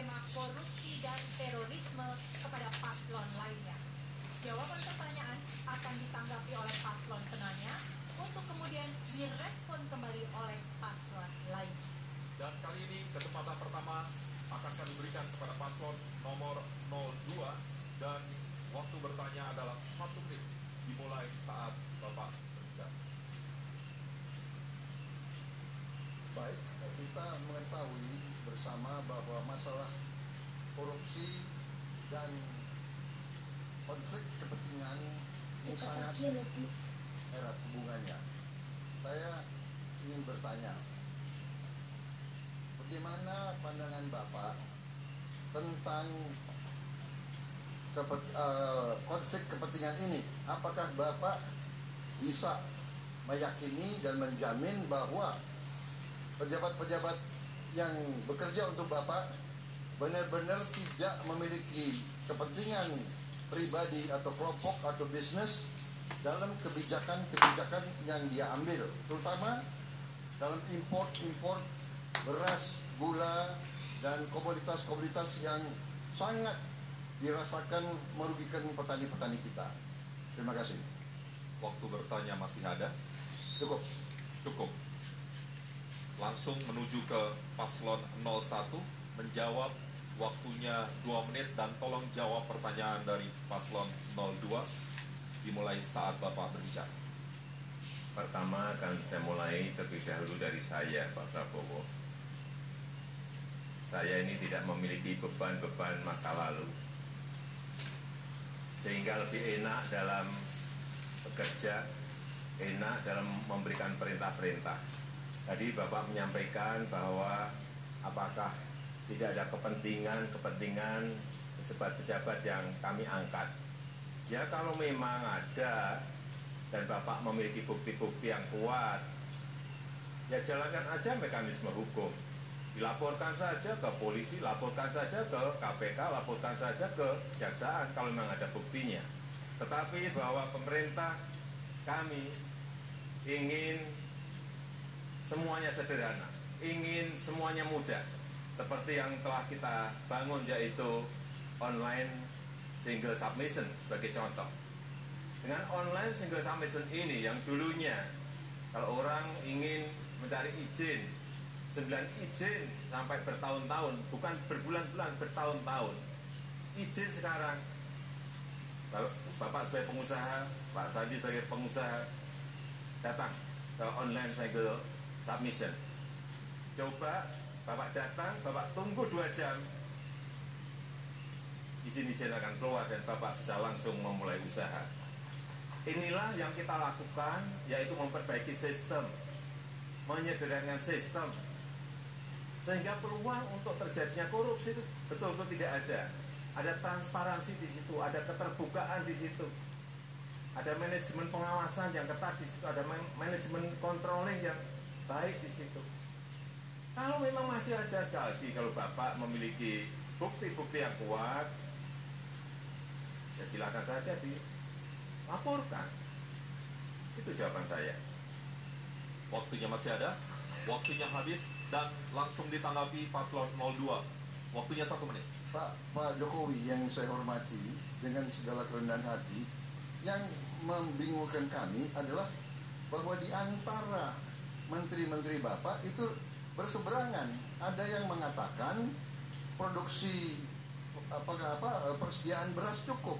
tema korupsi dan terorisme kepada paslon lainnya. Jawaban pertanyaan akan ditanggapi oleh paslon penanya untuk kemudian direspon kembali oleh paslon lain. Dan kali ini kesempatan pertama akan kami berikan kepada paslon nomor 02 dan waktu bertanya adalah 1 menit dimulai saat Bapak berbicara. Baik, kita mengetahui bersama bahwa masalah korupsi dan konflik kepentingan ini sangat erat hubungannya. Saya ingin bertanya, bagaimana pandangan Bapak tentang konflik kepentingan ini? Apakah Bapak bisa meyakini dan menjamin bahwa pejabat-pejabat yang bekerja untuk Bapak benar-benar tidak memiliki kepentingan pribadi atau kelompok atau bisnis dalam kebijakan-kebijakan yang dia ambil, terutama dalam import beras, gula, dan komoditas-komoditas yang sangat dirasakan merugikan petani-petani kita. Terima kasih. Waktu bertanya masih ada? Cukup. Langsung menuju ke paslon 01 menjawab, waktunya 2 menit, dan tolong jawab pertanyaan dari paslon 02 dimulai saat Bapak berbicara. Pertama akan saya mulai terlebih dahulu dari saya, Pak Prabowo. Saya ini tidak memiliki beban-beban masa lalu, sehingga lebih enak dalam bekerja, enak dalam memberikan perintah-perintah. Tadi Bapak menyampaikan bahwa apakah tidak ada kepentingan pejabat-pejabat yang kami angkat. Ya kalau memang ada dan Bapak memiliki bukti-bukti yang kuat, ya jalankan aja mekanisme hukum. Dilaporkan saja ke polisi, laporkan saja ke KPK, laporkan saja ke kejaksaan kalau memang ada buktinya. Tetapi bahwa pemerintah kami ingin semuanya sederhana, ingin semuanya mudah, seperti yang telah kita bangun, yaitu online single submission sebagai contoh. Dengan online single submission ini yang dulunya kalau orang ingin mencari izin, 9 izin sampai bertahun-tahun, bukan berbulan-bulan, bertahun-tahun. Izin sekarang, Bapak sebagai pengusaha, Pak Sandi sebagai pengusaha, datang ke online single submission. Coba Bapak datang, Bapak tunggu 2 jam, izin-izin akan keluar dan Bapak bisa langsung memulai usaha. Inilah yang kita lakukan, yaitu memperbaiki sistem, menyederhanakan sistem, sehingga peluang untuk terjadinya korupsi itu betul-betul tidak ada. Ada transparansi di situ, ada keterbukaan di situ, ada manajemen pengawasan yang ketat di situ, ada manajemen controlling yang baik di situ. Kalau memang masih ada, sekali lagi, kalau Bapak memiliki bukti-bukti yang kuat, ya silakan saja dilaporkan. Itu jawaban saya. Waktunya masih ada, waktunya habis, dan langsung ditanggapi paslon 02. Waktunya 1 menit. Pak Jokowi yang saya hormati, dengan segala kerendahan hati, yang membingungkan kami adalah bahwa di antara menteri-menteri Bapak itu berseberangan. Ada yang mengatakan produksi persediaan beras cukup,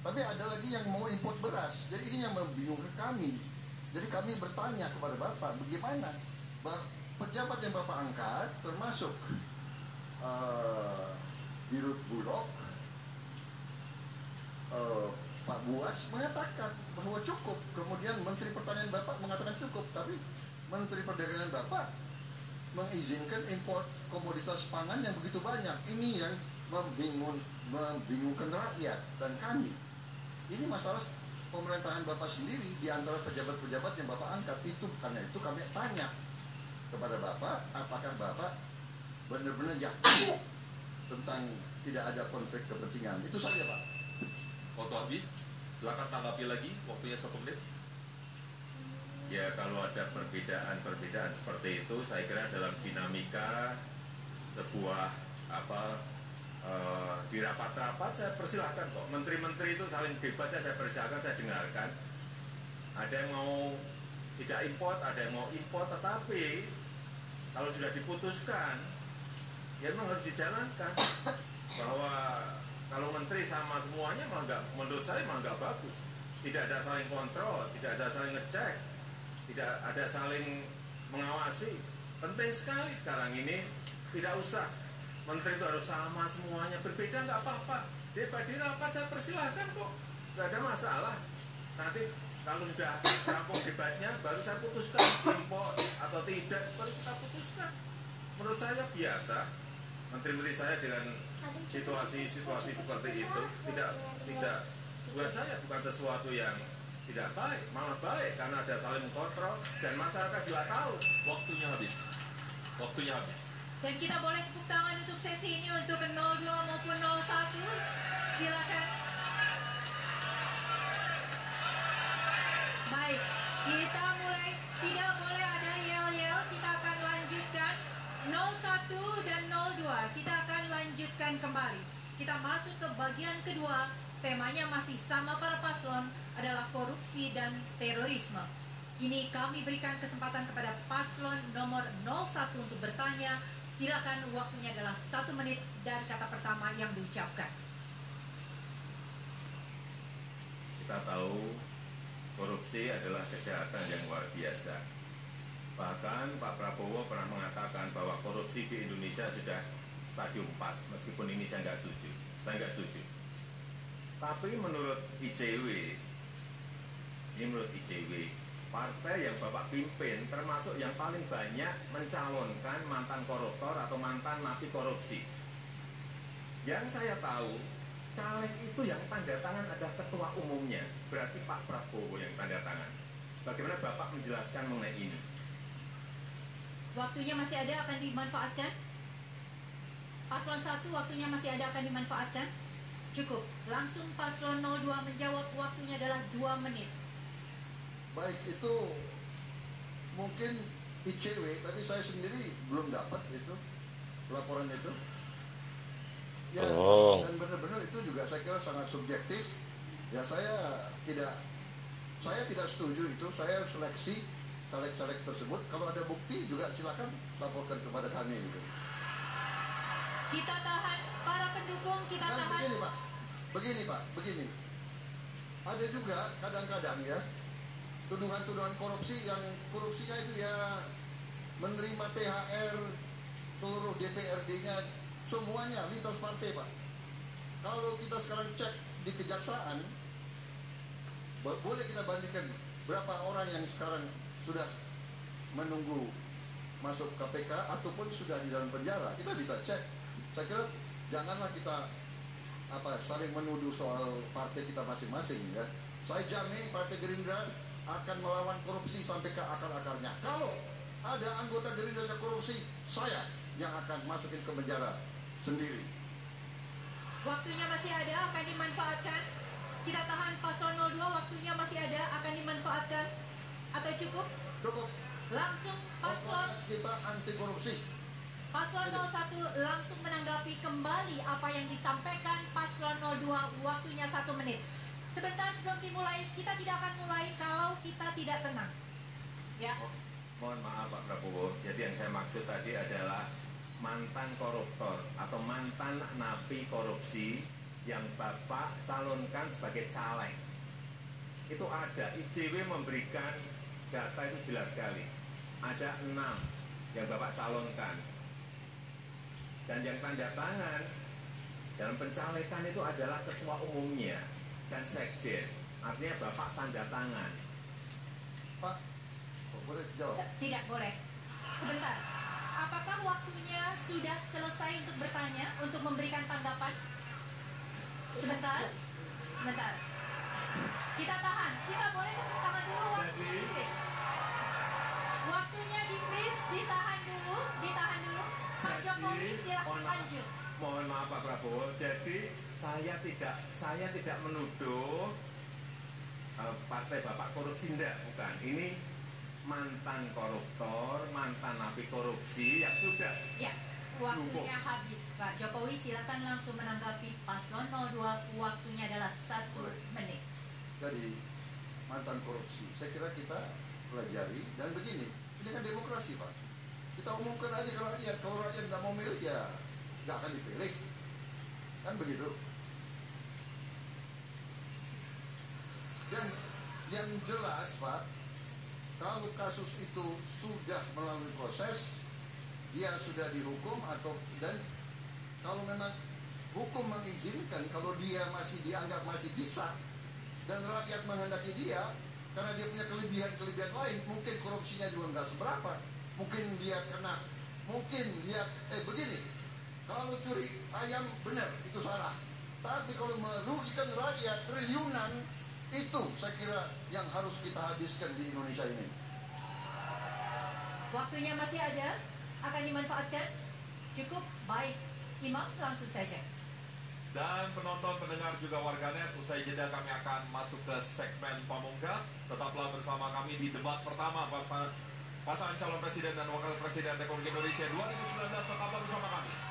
tapi ada lagi yang mau import beras. Jadi ini yang membingungkan kami. Jadi kami bertanya kepada Bapak, bagaimana pejabat yang Bapak angkat, termasuk Dirut Bulog, Pak Buas mengatakan bahwa cukup. Kemudian Menteri Pertanian Bapak mengatakan cukup, tapi Menteri Perdagangan Bapak mengizinkan impor komoditas pangan yang begitu banyak. Ini yang membingungkan rakyat dan kami. Ini masalah pemerintahan Bapak sendiri di antara pejabat-pejabat yang Bapak angkat itu. Karena itu kami tanya kepada Bapak, apakah Bapak benar-benar yakin tentang tidak ada konflik kepentingan? Itu saja, Pak. Waktu habis, silakan tanggapi lagi, waktunya 1 menit. Ya kalau ada perbedaan seperti itu, saya kira dalam dinamika sebuah di rapat-rapat saya persilahkan kok. Menteri-menteri itu saling debatnya saya persilahkan, saya dengarkan. Ada yang mau tidak import, ada yang mau import, tetapi kalau sudah diputuskan, ya memang harus dijalankan. Bahwa kalau menteri sama semuanya malah nggak, menurut saya malah nggak bagus. Tidak ada saling kontrol, tidak ada saling ngecek, tidak ada saling mengawasi. Penting sekali sekarang ini, tidak usah menteri itu harus sama semuanya, berbeda nggak apa-apa. Debat di rapat saya persilahkan kok, nggak ada masalah. Nanti kalau sudah rampung debatnya, baru saya putuskan impor atau tidak, baru kita putuskan. Menurut saya biasa, menteri-menteri saya dengan situasi seperti itu tidak buat saya bukan sesuatu yang tidak baik, malah baik karena ada saling kontrol dan masyarakat juga tahu. Waktunya habis. Dan kita boleh tepuk tangan untuk sesi ini untuk 02 maupun 01. Silakan. Baik, kita mulai. Tidak boleh ada yel-yel. Kita akan lanjutkan 01 dan 02. Kita akan lanjutkan kembali. Kita masuk ke bagian kedua. Temanya masih sama para paslon, adalah korupsi dan terorisme. Kini kami berikan kesempatan kepada paslon nomor 01 untuk bertanya. Silakan, waktunya adalah 1 menit dari kata pertama yang diucapkan. Kita tahu korupsi adalah kejahatan yang luar biasa. Bahkan Pak Prabowo pernah mengatakan bahwa korupsi di Indonesia sudah stadium 4, meskipun ini saya nggak setuju. Tapi menurut ICW, partai yang Bapak pimpin termasuk yang paling banyak mencalonkan mantan koruptor atau mantan napi korupsi. Yang saya tahu, caleg itu yang tanda tangan ada ketua umumnya, berarti Pak Prabowo yang tanda tangan. Bagaimana Bapak menjelaskan mengenai ini? Waktunya masih ada, akan dimanfaatkan. Paslon 1, waktunya masih ada, akan dimanfaatkan. Cukup. Langsung paslon 02 menjawab, waktunya adalah 2 menit. Baik, itu mungkin ICW, tapi saya sendiri belum dapat itu laporan itu. Ya, dan benar-benar itu juga saya kira sangat subjektif. Ya, saya tidak setuju itu. Saya seleksi caleg-caleg tersebut. Kalau ada bukti juga silakan laporkan kepada kami gitu. Kita tahan, para pendukung, kita Dan tahan. Begini. Ada juga kadang-kadang ya tuduhan-tuduhan korupsi yang korupsinya itu ya menerima THR seluruh DPRD-nya semuanya lintas partai, Pak. Kalau kita sekarang cek di kejaksaan, boleh kita bandingkan berapa orang yang sekarang sudah menunggu masuk KPK ataupun sudah di dalam penjara. Kita bisa cek. Saya kira janganlah kita saling menuduh soal partai kita masing-masing ya. Saya jamin Partai Gerindra akan melawan korupsi sampai ke akar-akarnya. Kalau ada anggota Gerindra yang korupsi, saya yang akan masukin ke penjara sendiri. Waktunya masih ada, akan dimanfaatkan. Kita tahan paslon 02, waktunya masih ada, akan dimanfaatkan. Atau cukup? Cukup. Langsung paslon Pokoknya kita anti korupsi. Paslon 01 langsung menanggapi kembali apa yang disampaikan paslon 02, waktunya 1 menit. Sebentar sebelum dimulai, kita tidak akan mulai kalau kita tidak tenang. Ya. Mohon maaf Pak Prabowo, jadi yang saya maksud tadi adalah mantan koruptor atau mantan napi korupsi yang Bapak calonkan sebagai caleg. Itu ada, ICW memberikan data itu jelas sekali. Ada 6 yang Bapak calonkan. Dan yang tanda tangan dalam pencalekan itu adalah ketua umumnya dan sekjen. Artinya Bapak tanda tangan. Pak, boleh jawab? Tidak boleh. Sebentar. Apakah waktunya sudah selesai untuk bertanya, untuk memberikan tanggapan? Sebentar. Kita tahan. Kita boleh tepuk tangan dulu, waktunya di-freeze. Waktunya di-freeze, ditahan dulu. Pak Jokowi silakan lanjut. Mohon maaf Pak Prabowo, jadi saya tidak menuduh partai Bapak korupsi, enggak, bukan. Ini mantan koruptor, mantan napi korupsi yang sudah Waktunya habis, Pak Jokowi. Silakan langsung menanggapi paslon 02. Waktunya adalah 1 menit. Jadi mantan korupsi, saya kira kita pelajari dan begini. Ini kan demokrasi, Pak. Kita umumkan aja ke rakyat. Kalau rakyat nggak mau milih ya nggak akan dipilih. Kan begitu. Dan yang jelas, Pak, kalau kasus itu sudah melalui proses, dia sudah dihukum dan kalau memang hukum mengizinkan, kalau dia masih dianggap masih bisa dan rakyat menghendaki dia karena dia punya kelebihan lain, mungkin korupsinya juga nggak seberapa, mungkin dia begini, kalau curi ayam benar itu salah, tapi kalau merugikan rakyat triliunan, itu saya kira yang harus kita habiskan di Indonesia ini. Waktunya masih ada, akan dimanfaatkan. Cukup baik, Imam, langsung saja. Dan penonton, pendengar juga warganet, usai jeda kami akan masuk ke segmen pamungkas. Tetaplah bersama kami di debat pertama pasangan calon presiden dan wakil presiden Republik Indonesia 2019. Tetaplah bersama kami.